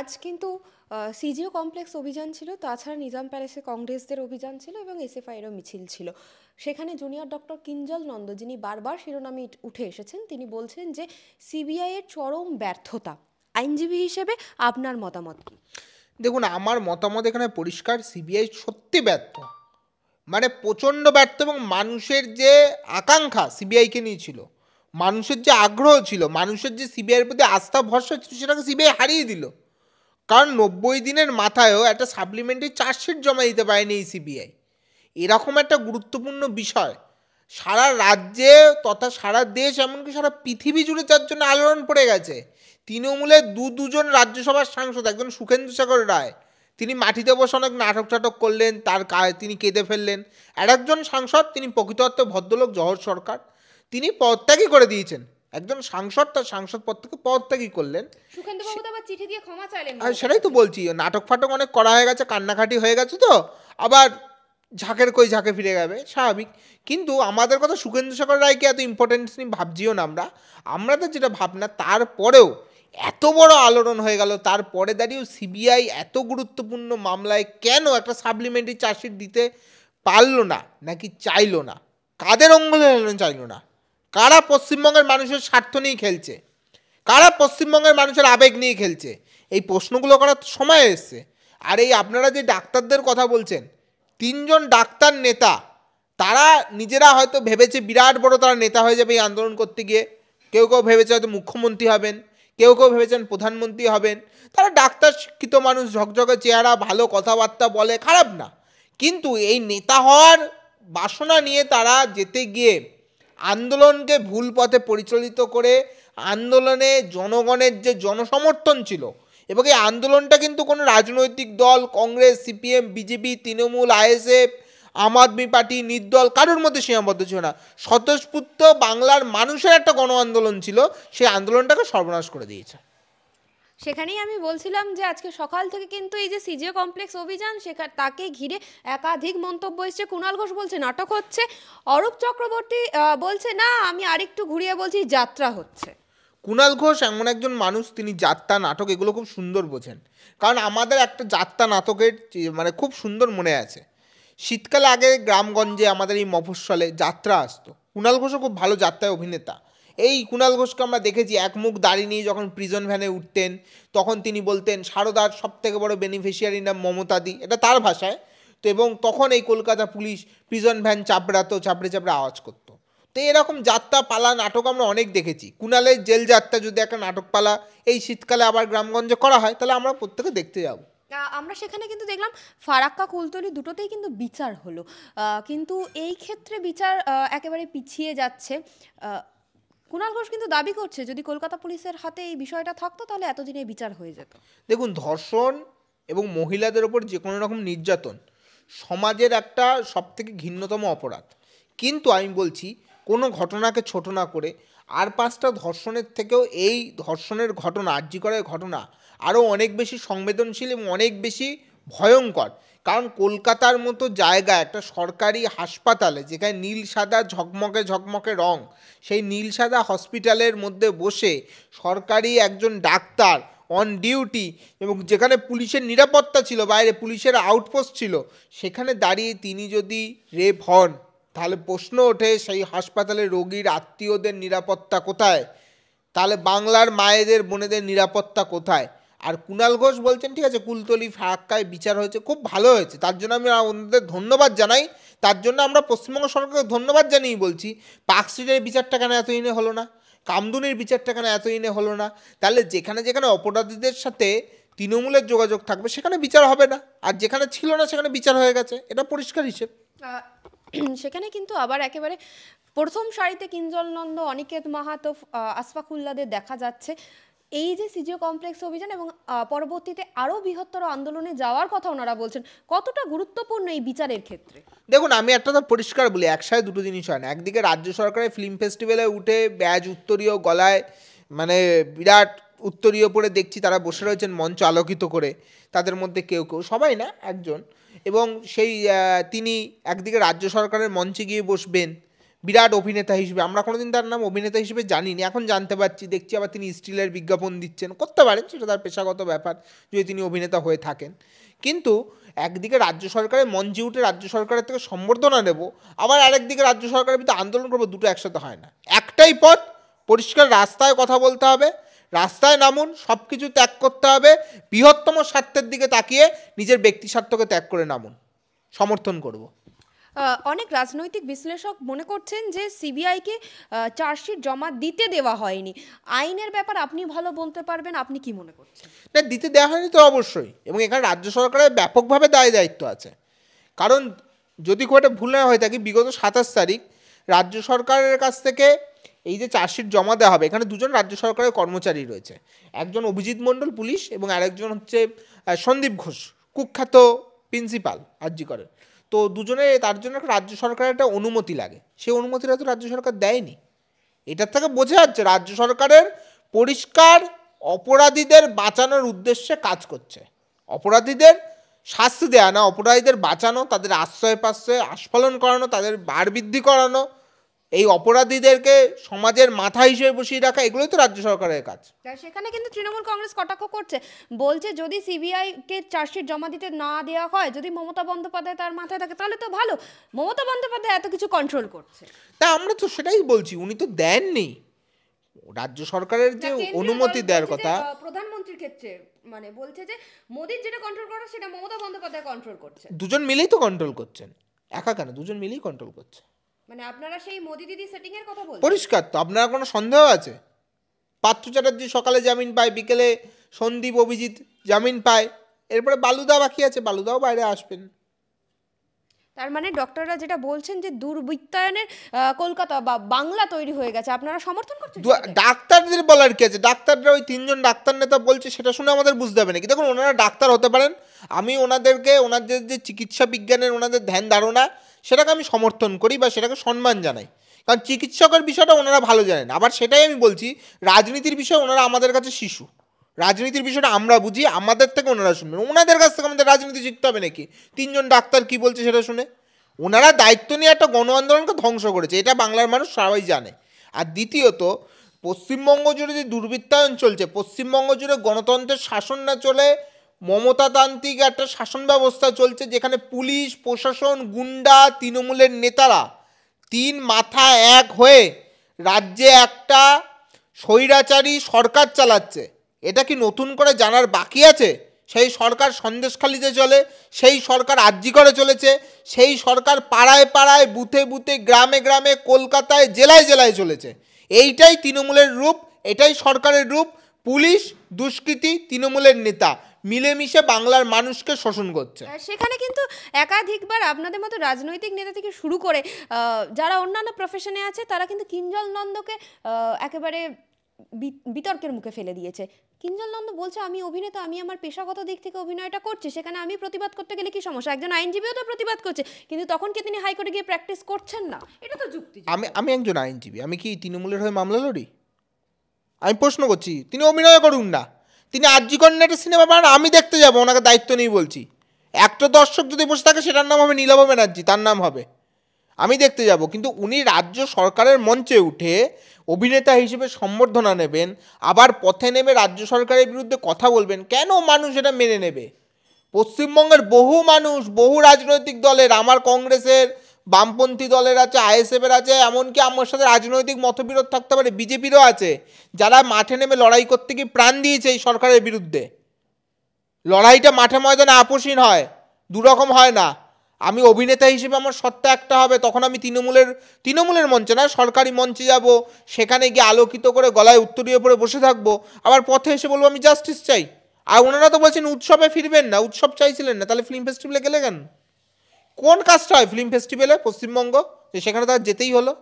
আজ কিন্তু CGO complex অভিযান ছিল, তাছাড়া নিজাম প্যালেসে কংগ্রেসদের অভিযান ছিল এবং এসএফআইয়েরও মিছিল ছিল। সেখানে জুনিয়র ডক্টর কিঞ্জল নন্দ, যিনি বারবার শিরোনামে উঠে এসেছেন, তিনি বলছেন যে সিবিআই এর চরম ব্যর্থতা। আইনজীবী হিসেবে আপনার মতামত কি? দেখুন, আমার মতামত এখানে পরিষ্কার, সিবিআই সত্যি ব্যর্থ, মানে প্রচণ্ড ব্যর্থ। এবং মানুষের যে আকাঙ্ক্ষা সিবিআইকে নিয়ে ছিল, মানুষের যে আগ্রহ ছিল, মানুষের যে সিবিআইয়ের প্রতি আস্থা ভরসা ছিল, সেটাকে সিবিআই হারিয়ে দিল। কারণ 90 দিনের মাথায়ও একটা সাপ্লিমেন্টারি চার্জশিট জমা দিতে পারেনি এই সিবিআই। এরকম একটা গুরুত্বপূর্ণ বিষয় সারা রাজ্যে তথা সারা দেশ, এমনকি সারা পৃথিবী জুড়ে যার জন্য আলোড়ন পড়ে গেছে। তৃণমূলের দুজন রাজ্যসভার সাংসদ, একজন সুখেন্দু শেখর রায়, তিনি মাটিতে বসে অনেক নাটক টাটক করলেন, তিনি কেঁদে ফেললেন। আর একজন সাংসদ, তিনি প্রকৃত অর্থে ভদ্রলোক, জহর সরকার, তিনি পদত্যাগই করে দিয়েছেন। একজন সাংসদ তার সাংসদ পদ থেকে পদত্যাগই করলেন। সুখেন্দু বাবু তো আবার চিঠি দিয়ে ক্ষমা চাইলেন। আর সেটাই তো বলছি, নাটক ফাটক অনেক করা হয়ে গেছে, কান্নাকাটি হয়ে গেছে, তো আবার ঝাঁকের কই ঝাঁকে ফিরে যাবে, স্বাভাবিক। কিন্তু আমাদের কথা সুখেন্দু শেখর রায়কে এত ইম্পর্টেন্স নিয়ে ভাবছিও না আমাদের যেটা ভাবনা, তারপরেও এত বড় আলোড়ন হয়ে গেল, তারপরে দাঁড়িয়েও সিবিআই এত গুরুত্বপূর্ণ মামলায় কেন একটা সাপ্লিমেন্টারি চার্জশিট দিতে পারলো না, নাকি চাইলো না? কাদের অঙ্গলে চাইলো না? কারা পশ্চিমবঙ্গের মানুষের স্বার্থ নিয়ে খেলছে? কারা পশ্চিমবঙ্গের মানুষের আবেগ নিয়ে খেলছে? এই প্রশ্নগুলো করার সময় এসছে। আর এই আপনারা যে ডাক্তারদের কথা বলছেন, 3জন ডাক্তার নেতা, তারা নিজেরা হয়তো ভেবেছে বিরাট বড় তারা নেতা হয়ে যাবে এই আন্দোলন করতে গিয়ে। কেউ কেউ ভেবেছে হয়তো মুখ্যমন্ত্রী হবেন, কেউ কেউ ভেবেছেন প্রধানমন্ত্রী হবেন। তারা ডাক্তার, শিক্ষিত মানুষ, ঝকঝকে চেহারা, ভালো কথাবার্তা বলে, খারাপ না। কিন্তু এই নেতা হওয়ার বাসনা নিয়ে তারা যেতে গিয়ে আন্দোলনকে ভুল পথে পরিচালিত করে, আন্দোলনে জনগণের যে জনসমর্থন ছিল, এবং এই আন্দোলনটা কিন্তু কোনো রাজনৈতিক দল, Congress, CPM, BJP, Trinamool, ISF, Aam Aadmi Party, নির্দল, কারোর মধ্যে সীমাবদ্ধ ছিল না। স্বতঃস্ফূর্ত বাংলার মানুষের একটা গণ আন্দোলন ছিল, সেই আন্দোলনটাকে সর্বনাশ করে দিয়েছে। সেখানেই আমি বলছিলাম যে আজকে সকাল থেকে কিন্তু এই যে সিজিও কমপ্লেক্স অভিযান, তাকে ঘিরে একাধিক মন্তব্য এসছে। কুণাল ঘোষ বলছে নাটক হচ্ছে, অরূপ চক্রবর্তী বলছে না, আমি আরেকটু ঘুরিয়ে বলছি যাত্রা হচ্ছে। কুণাল ঘোষ এমন একজন মানুষ, তিনি যাত্রা, নাটক এগুলো খুব সুন্দর বোঝেন। কারণ আমাদের একটা যাত্রা নাটকের মানে খুব সুন্দর মনে আছে, শীতকালে আগে গ্রামগঞ্জে আমাদের এই মফস্বলে যাত্রা আসতো। কুণাল ঘোষও খুব ভালো যাত্রায় অভিনেতা। এই কুণাল ঘোষকে আমরা দেখেছি এক মুখ দাড়ি নিয়ে যখন প্রিজন ভ্যানে উঠতেন, তখন তিনি বলতেন সারদার সব থেকে বড় বেনিফিশিয়ারি নাম মমতাদি, এটা তার ভাষায়। তো এবং তখন এই কলকাতা পুলিশ প্রিজন ভ্যান চাপড়াতো, চাপড়ে চাপড়ে আওয়াজ করতো। তো এরকম যাত্রা পালা নাটক আমরা অনেক দেখেছি। কুণালের জেল যাত্রা যদি একটা নাটক পালা এই শীতকালে আবার গ্রামগঞ্জে করা হয়, তাহলে আমরা প্রত্যেকে দেখতে যাব। আমরা সেখানে কিন্তু দেখলাম ফারাক্কা, কুলতলি দুটোতেই কিন্তু বিচার হলো, কিন্তু এই ক্ষেত্রে বিচার একেবারে পিছিয়ে যাচ্ছে। কুণাল ঘোষ কিন্তু দাবি করছে যদি কলকাতা পুলিশের হাতে এই বিষয়টা থাকতো তাহলে এতদিনে বিচার হয়ে যেত। দেখুন, ধর্ষণ এবং মহিলাদের ওপর যে কোনো রকম নির্যাতন সমাজের একটা সবথেকে ঘৃণ্যতম অপরাধ। কিন্তু আমি বলছি, কোনো ঘটনাকে ছোট না করে আর 5টা ধর্ষণের থেকেও এই ধর্ষণের ঘটনা, আরজি করার ঘটনা আরও অনেক বেশি সংবেদনশীল এবং অনেক বেশি ভয়ঙ্কর। কারণ কলকাতার মতো জায়গায় একটা সরকারি হাসপাতালে, যেখানে নীল সাদা ঝকমকে ঝকমকে রং, সেই নীল সাদা হসপিটালের মধ্যে বসে সরকারি একজন ডাক্তার অন ডিউটি, এবং যেখানে পুলিশের নিরাপত্তা ছিল, বাইরে পুলিশের আউটপোস্ট ছিল, সেখানে দাঁড়িয়ে তিনি যদি রেপ হন, তাহলে প্রশ্ন ওঠে সেই হাসপাতালে রোগীর আত্মীয়দের নিরাপত্তা কোথায়? তাহলে বাংলার মায়েদের, বোনেদের নিরাপত্তা কোথায়? আর কুণাল ঘোষ বলছেন ঠিক আছে, কুলতলি ফারাক্কায় বিচার হয়েছে, খুব ভালো হয়েছে, তার জন্য আমি ওনাদের ধন্যবাদ জানাই। তার জন্য আমরা পশ্চিমবঙ্গ সরকারকে ধন্যবাদ জানিয়ে বলছি, পার্কস্ট্রিটের বিচারটা কেন এতদিনে হলো না? কামদুনির বিচারটা কেন এতদিনে হলো না? তাহলে যেখানে যেখানে অপরাধীদের সাথে তৃণমূলের যোগাযোগ থাকবে সেখানে বিচার হবে না, আর যেখানে ছিল না সেখানে বিচার হয়ে গেছে, এটা পরিষ্কার হিসেব। সেখানে কিন্তু আবার একেবারে প্রথম সারিতে কিঞ্জল নন্দ, অনিকেত মাহাতো, আশফাকুল্লাদের দেখা যাচ্ছে। এই যে সিজিও কমপ্লেক্স অভিযান এবং পরবর্তীতে আরও বৃহত্তর আন্দোলনে যাওয়ার কথা ওনারা বলছেন, কতটা গুরুত্বপূর্ণ এই বিচারের ক্ষেত্রে? দেখুন, আমি একটা তো পরিষ্কার বলি, একসাথে দুটো জিনিস হয় না। একদিকে রাজ্য সরকারের ফিল্ম ফেস্টিভ্যালে উঠে ব্যাজ উত্তরীয় গলায়, মানে বিরাট উত্তরীয় পরে দেখছি তারা বসে রয়েছেন মঞ্চ আলোকিত করে, তাদের মধ্যে কেউ কেউ, সবাই না, একজন। এবং সেই তিনি একদিকে রাজ্য সরকারের মঞ্চে গিয়ে বসবেন, বিরাট অভিনেতা হিসেবে, আমরা কোনোদিন তার নাম অভিনেতা হিসেবে জানিনি, এখন জানতে পারছি, দেখছি আবার তিনি স্টিলের বিজ্ঞাপন দিচ্ছেন, করতে পারেন, সেটা তার পেশাগত ব্যাপার যদি তিনি অভিনেতা হয়ে থাকেন। কিন্তু একদিকে রাজ্য সরকারের মঞ্চে উঠে রাজ্য সরকারের থেকে সম্বর্ধনা নেব, আবার আরেকদিকে রাজ্য সরকারের ভিতরে আন্দোলন করবো, দুটো একসাথে হয় না। একটাই পথ, পরিষ্কার রাস্তায় কথা বলতে হবে, রাস্তায় নামুন, সব কিছু ত্যাগ করতে হবে, বৃহত্তম স্বার্থের দিকে তাকিয়ে নিজের ব্যক্তি স্বার্থকে ত্যাগ করে নামুন, সমর্থন করব। অনেক রাজনৈতিক বিশ্লেষক মনে করছেন যে সিবিআইকে চার্জশিট জমা দিতে দেওয়া হয়নি। আইনের ব্যাপার আপনি ভালো বলতে পারবেন, আপনি কি মনে করছেন? না, দিতে দেওয়া হয়নি তো অবশ্যই, এবং এখানে রাজ্য সরকারের ব্যাপকভাবে দায় দায়িত্ব আছে। কারণ যদি খুব একটা ভুল না হয়ে থাকে, বিগত 27 তারিখ রাজ্য সরকারের কাছ থেকে এই যে চার্জশিট জমা দেওয়া হবে, এখানে দুজন রাজ্য সরকারের কর্মচারী রয়েছে, একজন অভিজিৎ মণ্ডল পুলিশ এবং আরেকজন হচ্ছে সন্দীপ ঘোষ, কুখ্যাত প্রিন্সিপাল আরজি করে। তো দুজনে, তার জন্য রাজ্য সরকারের একটা অনুমতি লাগে, সেই অনুমতিটা তো রাজ্য সরকার দেয়নি। এটার থেকে বোঝা যাচ্ছে রাজ্য সরকারের পরিষ্কার অপরাধীদের বাঁচানোর উদ্দেশ্যে কাজ করছে। অপরাধীদের শাস্তি দেওয়া না, অপরাধীদের বাঁচানো, তাদের আশ্রয় পাশ্রয়ে আস্ফালন করানো, তাদের বার বৃদ্ধি করানো, এই অপরাধীদেরকে সমাজের মাথা হিসেবে বসিয়ে রাখা, এগুলোই তো রাজ্য সরকারের কাজ। সেখানে কিন্তু তৃণমূল কংগ্রেস কটাক্ষ করছে, বলছে যদি সিবিআইকে চার্জশিট জমা দিতে না দেওয়া হয়, যদি মমতা বন্দ্যোপাধ্যায় তার মাথায় থাকে তাহলে তো ভালো, মমতা বন্দ্যোপাধ্যায় এত কিছু কন্ট্রোল করছে। তা আমরা তো সেটাই বলছি, উনি তো দেননি। রাজ্য সরকারের যে অনুমতি দেওয়ার কথা, প্রধানমন্ত্রীর ক্ষেত্রে মানে বলছে যে মোদির যেটা কন্ট্রোল করা সেটা মমতা বন্দ্যোপাধ্যায় কন্ট্রোল করছে। দুজন মিলেই তো কন্ট্রোল করছেন, একা কেন, দুজন মিলেই কন্ট্রোল করছে। মানে আপনারা সেই মোদি দিদি সেটিং এর কথা বলছেন? পরিষ্কার তো, আপনার কোনো সন্দেহ আছে? পার্থ চ্যাটার্জি সকালে জামিন পায়, বিকেলে সন্দীপ অভিজিৎ জামিন পায়, এরপরে বালুদা বাকি আছে, বালুদাও বাইরে আসবেন। তার মানে ডক্টররা যেটা বলছেন যে দুর্বৃত্তায়নের কলকাতা বা বাংলা তৈরি হয়ে গেছে, আপনারা সমর্থন করছেন? ডাক্তারদের বলার কি আছে? ডাক্তাররা ওই 3জন ডাক্তার নেতা বলছে, সেটা শুনে আমাদের বুঝতে হবে নাকি? দেখুন, ওনারা ডাক্তার হতে পারেন, আমি ওনাদেরকে, ওনাদের যে চিকিৎসা বিজ্ঞানের ওনাদের ধ্যান ধারণা, সেটাকে আমি সমর্থন করি বা সেটাকে সম্মান জানাই, কারণ চিকিৎসকের বিষয়টা ওনারা ভালো জানেন। আবার সেটাই আমি বলছি, রাজনীতির বিষয়ে ওনারা আমাদের কাছে শিশু, রাজনীতির বিষয়টা আমরা বুঝি, আমাদের থেকে ওনারা শুনবেন, ওনাদের কাছ থেকে আমাদের রাজনীতি শিখতে হবে নাকি? 3জন ডাক্তার কি বলছে সেটা শুনে? ওনারা দায়িত্ব নিয়ে একটা গণ আন্দোলনকে ধ্বংস করেছে, এটা বাংলার মানুষ সবাই জানে। আর দ্বিতীয়ত, পশ্চিমবঙ্গ জুড়ে যে দুর্বৃত্তায়ন চলছে, পশ্চিমবঙ্গ জুড়ে গণতন্ত্রের শাসন না চলে মমতাতান্ত্রিক একটা শাসন ব্যবস্থা চলছে, যেখানে পুলিশ প্রশাসন, গুন্ডা, তৃণমূলের নেতারা 3 মাথা এক হয়ে রাজ্যে একটা স্বৈরাচারী সরকার চালাচ্ছে। এটা কি নতুন করে জানার বাকি আছে? সেই সরকার সন্দেশখালিতে চলে, সেই সরকার আরজি করে চলেছে, সেই সরকার পাড়ায় পাড়ায়, বুথে বুথে, গ্রামে গ্রামে, কলকাতায়, জেলায় জেলায় চলেছে। এইটাই তৃণমূলের রূপ, এটাই সরকারের রূপ। পুলিশ, দুষ্কৃতী, তৃণমূলের নেতা মিলেমিশে বাংলার মানুষকে শোষণ করছে। সেখানে কিন্তু একাধিকবার আপনাদের মতো রাজনৈতিক নেতা থেকে শুরু করে যারা অন্যান্য প্রফেশনে আছে, তারা কিন্তু কিঞ্জল নন্দকে একেবারে বিতর্কের মুখে ফেলে দিয়েছে। কিঞ্জল নন্দ বলছে, আমি অভিনেতা, আমি আমার পেশাগত দিক থেকে অভিনয়টা করছি, সেখানে আমি প্রতিবাদ করতে গেলে কি সমস্যা? একজন আইনজীবীও তো প্রতিবাদ করছে, কিন্তু তখন কি তিনি হাইকোর্টে গিয়ে প্র্যাকটিস করছেন না? এটা তো যুক্তি। আমি একজন আইনজীবী, আমি কি তৃণমূলের হয়ে মামলা লড়ি? আমি প্রশ্ন করছি, তিনি অভিনয় করুন না, তিনি আরজি করেন একটা সিনেমা বানান, আমি দেখতে যাবো, ওনাকে দায়িত্ব নেই বলছি। একটা দর্শক যদি বসে থাকে, সেটার নাম হবে নীলাভ ব্যানার্জি, তার নাম হবে, আমি দেখতে যাব। কিন্তু উনি রাজ্য সরকারের মঞ্চে উঠে অভিনেতা হিসেবে সম্বর্ধনা নেবেন, আবার পথে নেমে রাজ্য সরকারের বিরুদ্ধে কথা বলবেন, কেন মানুষ এটা মেনে নেবে? পশ্চিমবঙ্গের বহু মানুষ, বহু রাজনৈতিক দলের, আমার কংগ্রেসের, বামপন্থী দলের আছে, আইএসএফের আছে, এমনকি আমার সাথে রাজনৈতিক মতবিরোধ থাকতে পারে, বিজেপিরও আছে, যারা মাঠে নেমে লড়াই করতে গিয়ে প্রাণ দিয়েছে এই সরকারের বিরুদ্ধে। লড়াইটা মাঠে ময়দানে আপোষহীন হয়, দুরকম হয় না। আমি অভিনেতা হিসেবে আমার সত্তা একটা হবে, তখন আমি তৃণমূলের মঞ্চে না, সরকারি মঞ্চে যাব, সেখানে গিয়ে আলোকিত করে গলায় উত্তরীয় পরে বসে থাকবো, আবার পথে এসে বলবো আমি জাস্টিস চাই। আর ওনারা তো বলছেন উৎসবে ফিরবেন না, উৎসব চাইছিলেন না, তাহলে ফিল্ম ফেস্টিভ্যালে গেলে কেন? কোন কাজটা হয় ফিল্ম ফেস্টিভ্যালে পশ্চিমবঙ্গ যে সেখানে তার যেতেই হলো?